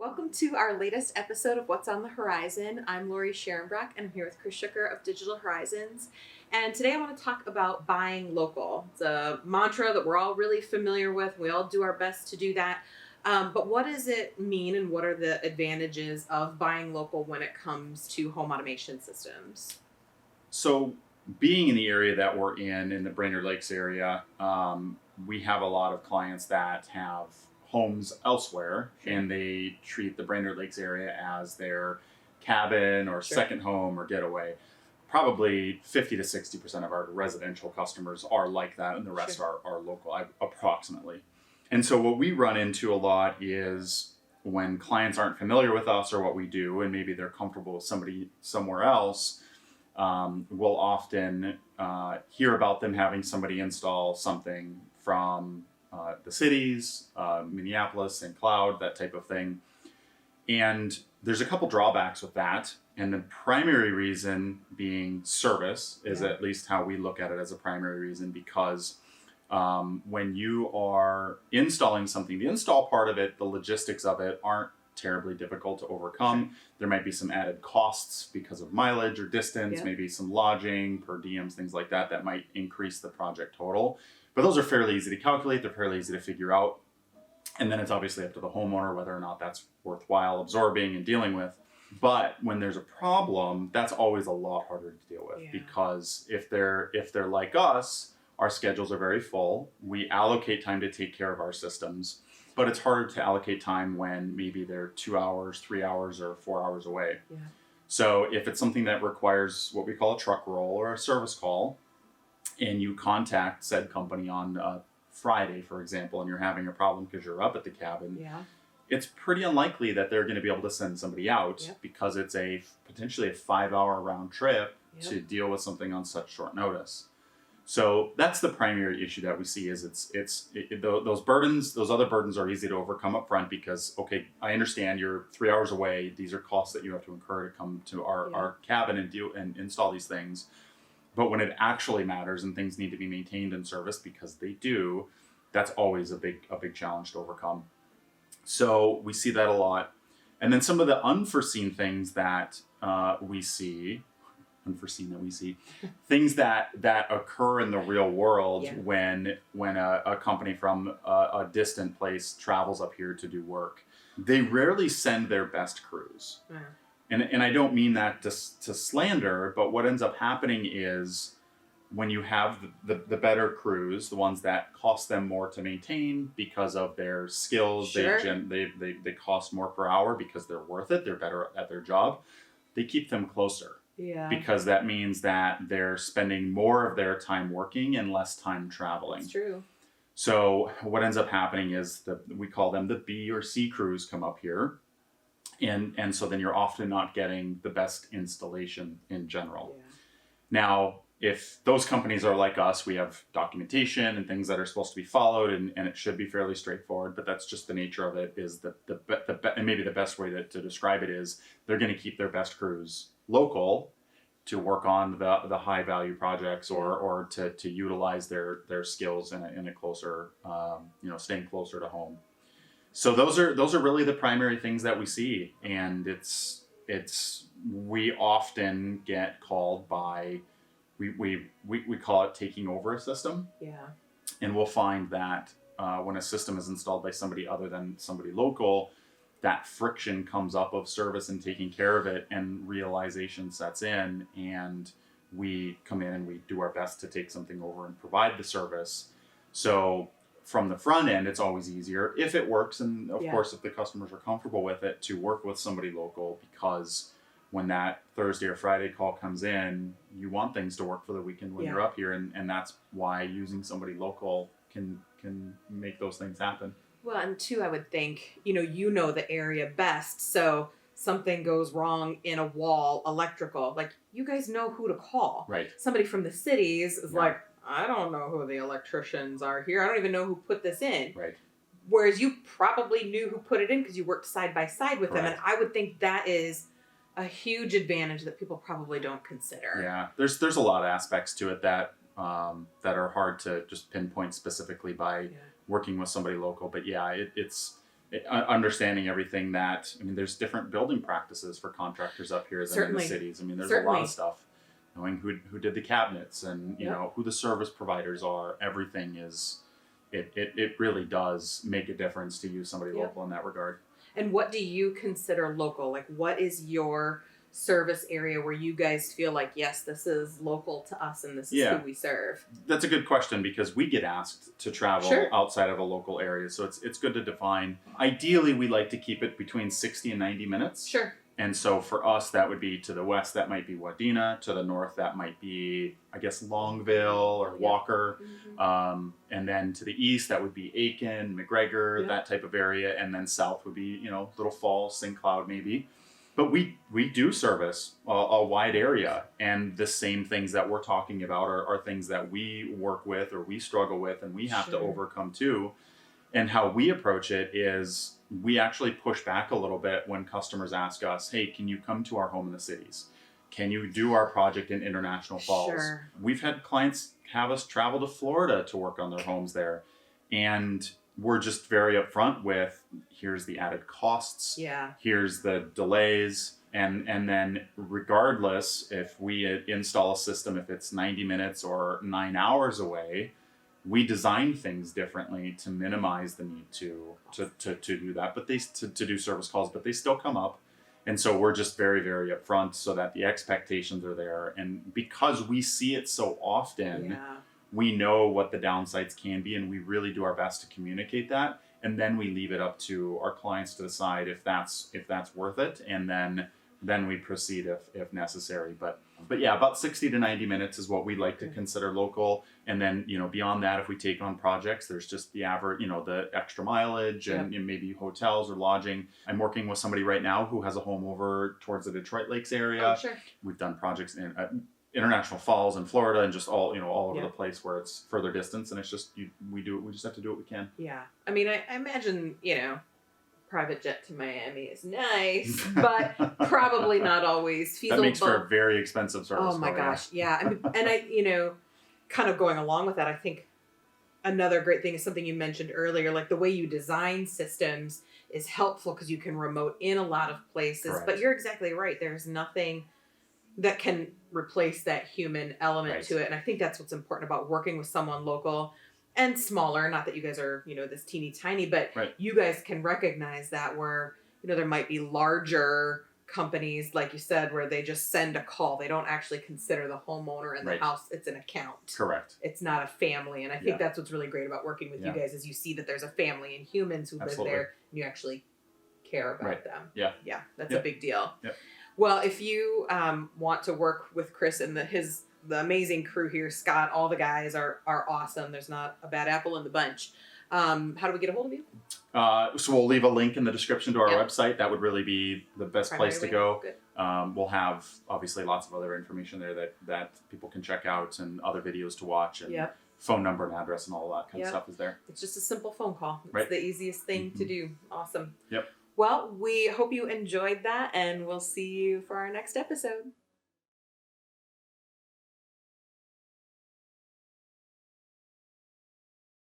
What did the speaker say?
Welcome to our latest episode of What's on the Horizon. I'm Lori Sharonbrock, and I'm here with Chris Schucker of Digital Horizons. And today I want to talk about buying local. It's a mantra that we're all really familiar with. We all do our best to do that. But what does it mean, and what are the advantages of buying local when it comes to home automation systems? So, being in the area that we're in the Brainerd Lakes area, we have a lot of clients that have homes elsewhere, and they treat the Brainerd Lakes area as their cabin or second home or getaway. Probably 50 to 60% of our residential customers are like that, and the rest are local, approximately. And so what we run into a lot is when clients aren't familiar with us or what we do, and maybe they're comfortable with somebody somewhere else, we'll often hear about them having somebody install something from the cities, Minneapolis, St. Cloud, that type of thing. And there's a couple drawbacks with that. And the primary reason being service is at least how we look at it as a primary reason, because when you are installing something, the install part of it, the logistics of it aren't terribly difficult to overcome. There might be some added costs because of mileage or distance, maybe some lodging, per diems, things like that, that might increase the project total. But those are fairly easy to calculate. They're fairly easy to figure out. And then it's obviously up to the homeowner whether or not that's worthwhile absorbing and dealing with. But when there's a problem, that's always a lot harder to deal with, because if they're like us, our schedules are very full. We allocate time to take care of our systems, but it's harder to allocate time when maybe they're 2 hours, 3 hours, or 4 hours away. So if it's something that requires what we call a truck roll or a service call, and you contact said company on Friday, for example, and you're having a problem because you're up at the cabin, it's pretty unlikely that they're going to be able to send somebody out, because it's potentially a 5-hour round trip to deal with something on such short notice. So that's the primary issue that we see is those burdens, those other burdens are easy to overcome up front, because, okay, I understand you're 3 hours away. These are costs that you have to incur to come to our cabin and install these things. But when it actually matters and things need to be maintained and serviced, because they do, that's always a big challenge to overcome. So we see that a lot. And then some of the unforeseen things that we see, things that occur in the real world when a company from a distant place travels up here to do work. They rarely send their best crews. And I don't mean that to slander, but what ends up happening is when you have the better crews, the ones that cost them more to maintain because of their skills, they cost more per hour because they're worth it, they're better at their job, they keep them closer. Because that means that they're spending more of their time working and less time traveling. That's true. So what ends up happening is we call them the B or C crews come up here. And so then you're often not getting the best installation in general. Now, if those companies are like us, we have documentation and things that are supposed to be followed, and it should be fairly straightforward, but that's just the nature of it, is and maybe the best way to describe it is they're going to keep their best crews local to work on the high value projects or to utilize their skills in a closer, staying closer to home. So those are really the primary things that we see, and we often get called by we call it taking over a system. And we'll find that when a system is installed by somebody other than somebody local, that friction comes up of service and taking care of it, and realization sets in, and we come in and we do our best to take something over and provide the service. So from the front end, it's always easier if it works, and of course if the customers are comfortable with it, to work with somebody local, because when that Thursday or Friday call comes in, you want things to work for the weekend when you're up here, and that's why using somebody local can make those things happen. Well, and two, I would think, you know the area best, so something goes wrong in a wall, electrical, like, you guys know who to call. Somebody from the cities is like, I don't know who the electricians are here. I don't even know who put this in. Whereas you probably knew who put it in because you worked side by side with them. And I would think that is a huge advantage that people probably don't consider. There's a lot of aspects to it that are hard to just pinpoint specifically by working with somebody local. But it's understanding everything that, I mean, there's different building practices for contractors up here than in the Certainly. cities. I mean, there's a Certainly. lot of stuff. Knowing who did the cabinets and, you know, who the service providers are, everything is, it really does make a difference to use somebody local in that regard. And what do you consider local? Like, what is your service area where you guys feel like, yes, this is local to us and this is who we serve? That's a good question because we get asked to travel outside of a local area. So it's good to define. Ideally, we like to keep it between 60 and 90 minutes. Sure. And so for us, that would be to the west, that might be Wadena. To the north, that might be, I guess, Longville or Walker. And then to the east, that would be Aiken, McGregor, that type of area. And then south would be, you know, Little Falls, St. Cloud maybe. But we do service a wide area. And the same things that we're talking about are things that we work with or we struggle with and we have to overcome too. And how we approach it is we actually push back a little bit when customers ask us, hey, can you come to our home in the cities? Can you do our project in International Falls? We've had clients have us travel to Florida to work on their homes there. And we're just very upfront with, here's the added costs. Here's the delays. And then regardless, if we install a system, if it's 90 minutes or 9 hours away, we design things differently to minimize the need to do that, but to do service calls, but they still come up. And so we're just very, very upfront so that the expectations are there. And because we see it so often, we know what the downsides can be, and we really do our best to communicate that. And then we leave it up to our clients to decide if that's worth it. And then we proceed if necessary. But yeah, about 60 to 90 minutes is what we like to consider local. And then, you know, beyond that, if we take on projects, there's just the average, you know, the extra mileage and maybe hotels or lodging. I'm working with somebody right now who has a home over towards the Detroit Lakes area. We've done projects in International Falls in Florida and just all over the place where it's further distance. And it's just, we just have to do what we can. Yeah. I mean, I imagine, you know, private jet to Miami is nice, but probably not always feasible. That makes for a very expensive service. Oh my gosh, yeah. I mean, and I, you know, kind of going along with that, I think another great thing is something you mentioned earlier, like the way you design systems is helpful because you can remote in a lot of places. But you're exactly right. There's nothing that can replace that human element to it. And I think that's what's important about working with someone local and smaller. Not that you guys are, you know, this teeny tiny, but you guys can recognize that where, you know, there might be larger companies, like you said, where they just send a call. They don't actually consider the homeowner in the house. It's an account. It's not a family. And I think that's what's really great about working with you guys is you see that there's a family and humans who live there and you actually care about them. Yeah, that's a big deal. Well, if you want to work with Chris and the amazing crew here, Scott, all the guys are awesome. There's not a bad apple in the bunch. How do we get a hold of you? So we'll leave a link in the description to our website. That would really be the best place to go. We'll have obviously lots of other information there that people can check out and other videos to watch and phone number and address and all that kind of stuff is there. It's just a simple phone call. It's the easiest thing to do. Awesome. Yep. Well, we hope you enjoyed that and we'll see you for our next episode.